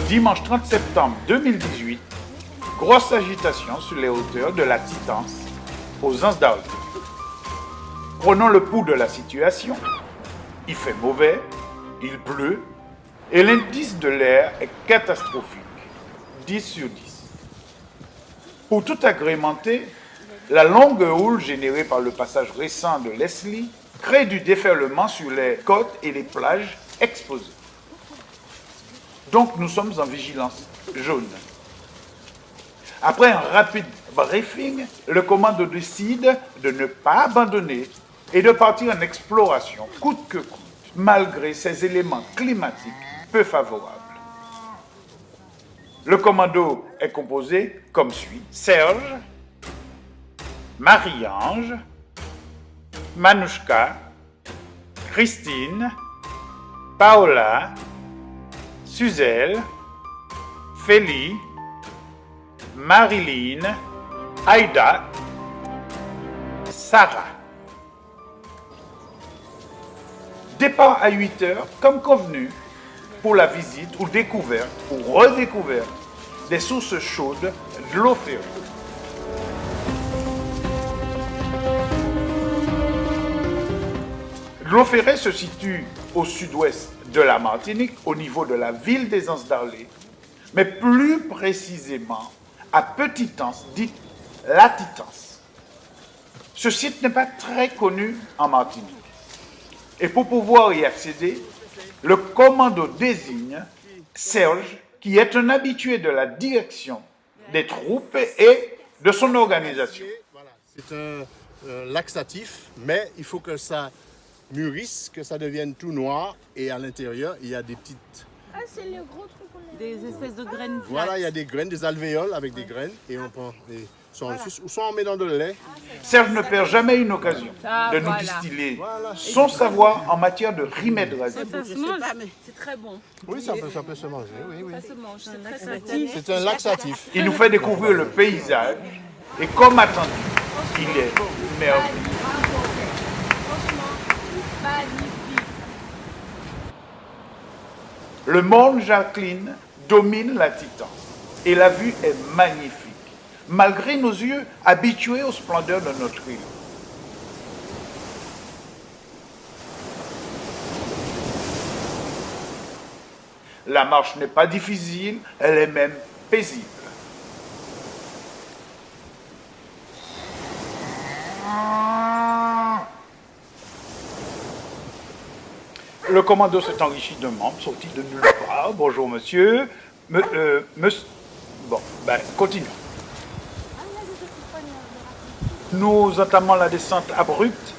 Dimanche 30 septembre 2018, grosse agitation sur les hauteurs de la Titance, aux Anses d'Arles. Prenons le pouls de la situation. Il fait mauvais, il pleut, et l'indice de l'air est catastrophique, 10 sur 10. Pour tout agrémenter, la longue houle générée par le passage récent de Leslie crée du déferlement sur les côtes et les plages exposées. Donc nous sommes en vigilance jaune. Après un rapide briefing, le commando décide de ne pas abandonner et de partir en exploration coûte que coûte, malgré ces éléments climatiques peu favorables. Le commando est composé comme suit: Serge, Marie-Ange, Manouchka, Christine, Paola, Suzelle, Félie, Marilyn, Aïda, Sarah. Départ à 8 heures, comme convenu, pour la visite ou découverte ou redécouverte des sources chaudes de l'eau ferrée. L'eau ferrée se situe au sud-ouest de la Martinique, au niveau de la ville des Anses d'Arles, mais plus précisément à Petite-Anse, dite la Titance. Ce site n'est pas très connu en Martinique. Et pour pouvoir y accéder, le commando désigne Serge, qui est un habitué de la direction des troupes et de son organisation. C'est un laxatif, mais il faut que ça mûrisse, que ça devienne tout noir, et à l'intérieur, il y a des petites... Ah, c'est le gros truc qu'on a. Des espèces de graines. Voilà, il y a des graines, des alvéoles avec des graines, et on prend des... Soit on met dans de lait. Serge ne perd jamais une occasion de nous distiller son savoir en matière de remède rasé. Ça se mange, c'est très bon. Oui, ça peut se manger, oui. Ça se mange, c'est très sympathique. C'est un laxatif. Il nous fait découvrir le paysage et comme attendu, il est merveilleux. Magnifique. Le morne Jacqueline domine la Titance et la vue est magnifique, malgré nos yeux habitués aux splendeurs de notre île. La marche n'est pas difficile, elle est même paisible. Le commando s'est enrichi d'un membre sorti de nulle part. Bonjour monsieur. Monsieur. Bon, continuons. Nous entamons la descente abrupte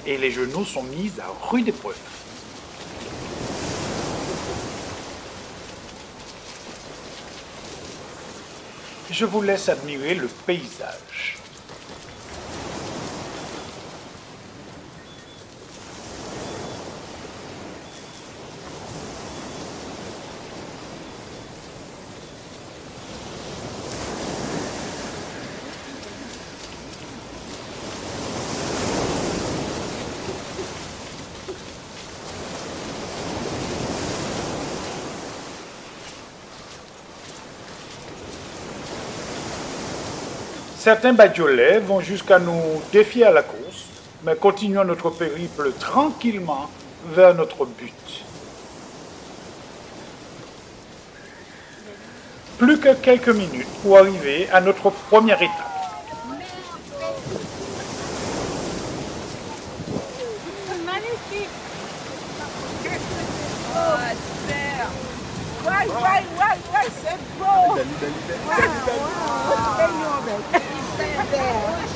et les genoux sont mis à rude épreuve. Je vous laisse admirer le paysage. Certains badiolets vont jusqu'à nous défier à la course, mais continuons notre périple tranquillement vers notre but. Plus que quelques minutes pour arriver à notre première étape. Magnifique. Oh, super. Ouais, c'est beau.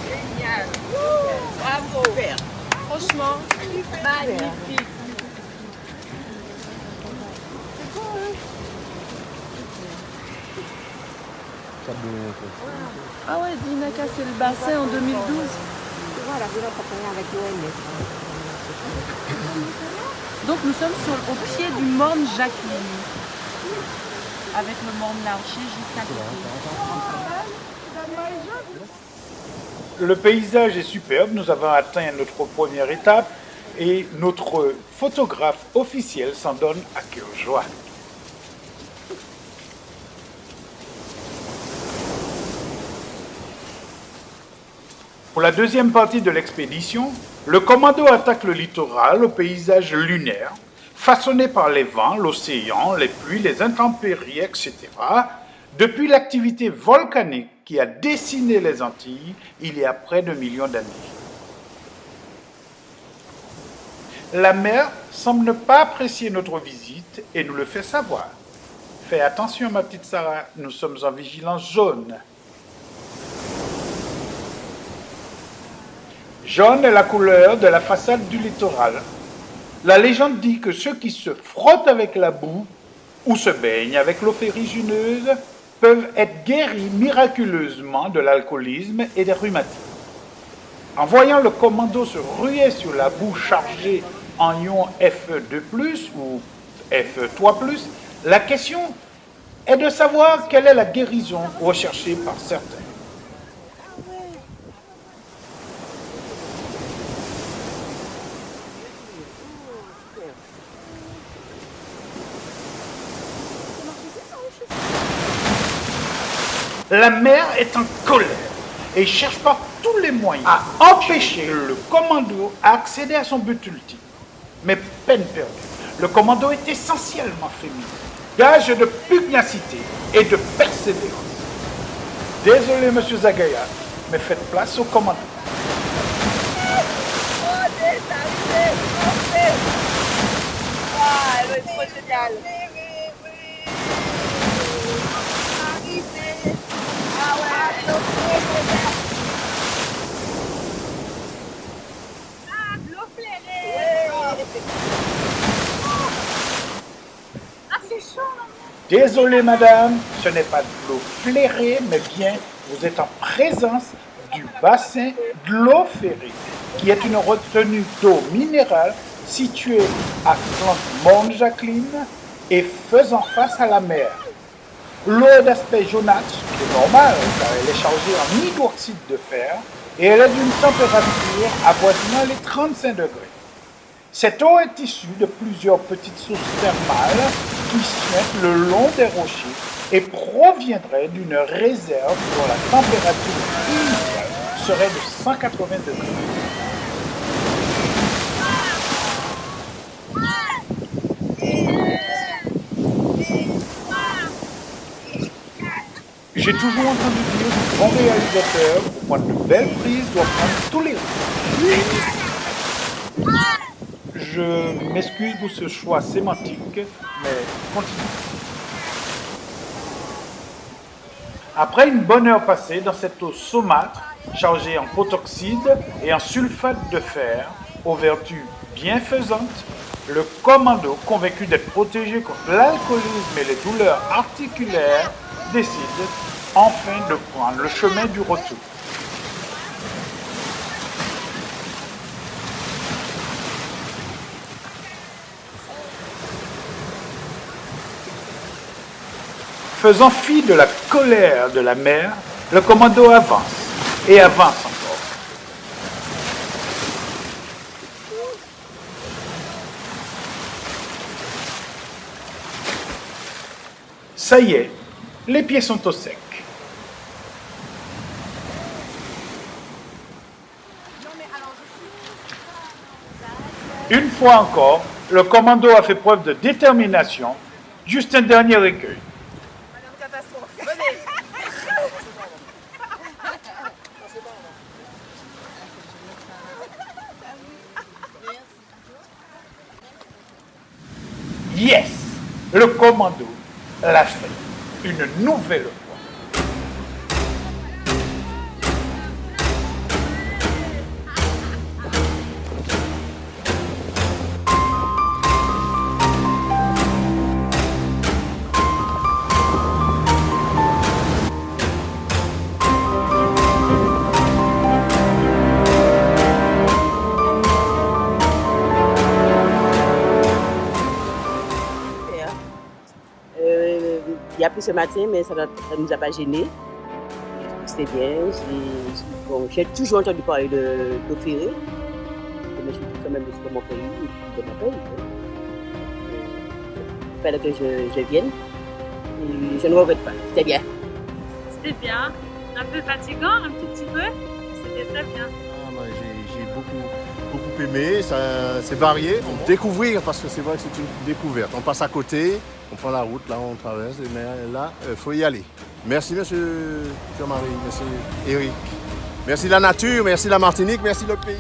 Génial. Bravo. Franchement, magnifique. Ah ouais, Dina a cassé le bassin en 2012. Voilà, vous l'accompagnez avec l'OMS. Donc nous sommes au pied du morne Jacqueline. Avec le morne Larcher juste à côté. Le paysage est superbe, nous avons atteint notre première étape et notre photographe officiel s'en donne à cœur joie. Pour la deuxième partie de l'expédition, le commando attaque le littoral au paysage lunaire, façonné par les vents, l'océan, les pluies, les intempéries, etc., depuis l'activité volcanique qui a dessiné les Antilles il y a près de millions d'années. La mer semble ne pas apprécier notre visite et nous le fait savoir. Fais attention, ma petite Sarah, nous sommes en vigilance jaune. Jaune est la couleur de la façade du littoral. La légende dit que ceux qui se frottent avec la boue ou se baignent avec l'eau ferrugineuse peuvent être guéris miraculeusement de l'alcoolisme et des rhumatismes. En voyant le commando se ruer sur la boue chargée en ions Fe2+, ou Fe3+, la question est de savoir quelle est la guérison recherchée par certains. La mer est en colère et cherche par tous les moyens à empêcher le commando à accéder à son but ultime. Mais peine perdue, le commando est essentiellement féminin, gage de pugnacité et de persévérance. Désolé, monsieur Zagaya, mais faites place au commando. Ah, elle est trop géniale. Ah ouais, de l'eau flairée. Ah, c'est chaud, là. Désolé, madame, ce n'est pas de l'eau flairée, mais bien vous êtes en présence du bassin de l'eau ferrée, qui est une retenue d'eau minérale située à flanc Mont Jacqueline et faisant face à la mer. L'eau est d'aspect jaunâtre, ce qui est normal car elle est chargée en hydroxyde de fer et elle est d'une température avoisinant les 35 degrés. Cette eau est issue de plusieurs petites sources thermales qui suintent le long des rochers et proviendrait d'une réserve dont la température initiale serait de 180 degrés. J'ai toujours entendu dire que le bon réalisateur, pour prendre de belles prises, doit prendre tous les risques. Je m'excuse pour ce choix sémantique, mais continue. Après une bonne heure passée dans cette eau saumâtre, chargée en protoxyde et en sulfate de fer, aux vertus bienfaisantes, le commando, convaincu d'être protégé contre l'alcoolisme et les douleurs articulaires, décide enfin de prendre le chemin du retour. Faisant fi de la colère de la mer, le commando avance et avance encore. Ça y est, les pieds sont au sec. Une fois encore, le commando a fait preuve de détermination. Juste un dernier écueil. Madame Catastrophe, venez. Yes! Le commando l'a fait. Une nouvelle fois. Il y a plu ce matin, mais ça ne nous a pas gênés. C'était bien. J'ai toujours entendu parler de l'eau ferrée. Je me suis dit quand même de mon pays et de mon pays. Il fallait que je vienne. Et je ne regrette pas. C'était bien. C'était bien. Un peu fatigant, un tout petit peu. C'était C'était très bien. Ah, moi, j'ai beaucoup aimé, c'est varié. Découvrir, parce que c'est vrai que c'est une découverte. On passe à côté, on prend la route, là on traverse, mais là, il faut y aller. Merci monsieur Jean-Marie, merci Eric. Merci la nature, merci la Martinique, merci le pays.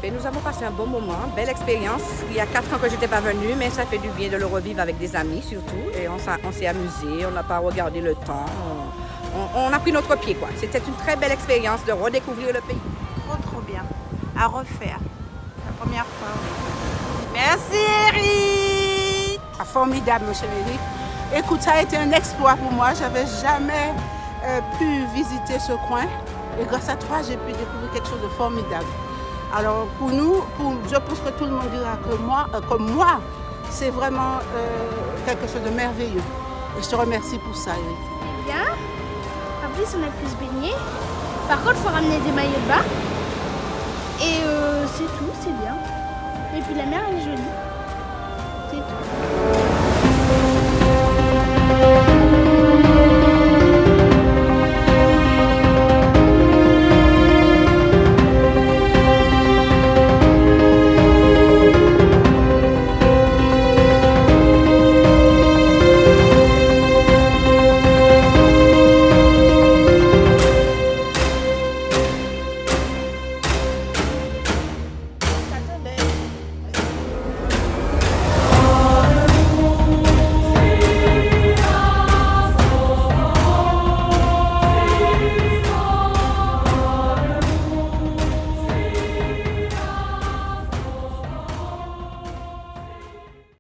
Et nous avons passé un bon moment, belle expérience. Il y a 4 ans que je n'étais pas venue, mais ça fait du bien de le revivre avec des amis surtout. Et on s'est amusé, on n'a pas regardé le temps. On a pris notre pied, quoi. C'était une très belle expérience de redécouvrir le pays. Trop bien. À refaire. La première fois. Merci Eric. Ah, formidable, mon cher Eric. Écoute, ça a été un exploit pour moi. J'avais jamais pu visiter ce coin. Et grâce à toi, j'ai pu découvrir quelque chose de formidable. Alors pour nous, je pense que tout le monde dira que moi, comme moi, c'est vraiment quelque chose de merveilleux. Et je te remercie pour ça, Eric. Bien. En plus, on a pu se baigner. Par contre, il faut ramener des maillots de bain. Et c'est tout, c'est bien. Et puis la mer, elle est jolie. C'est tout.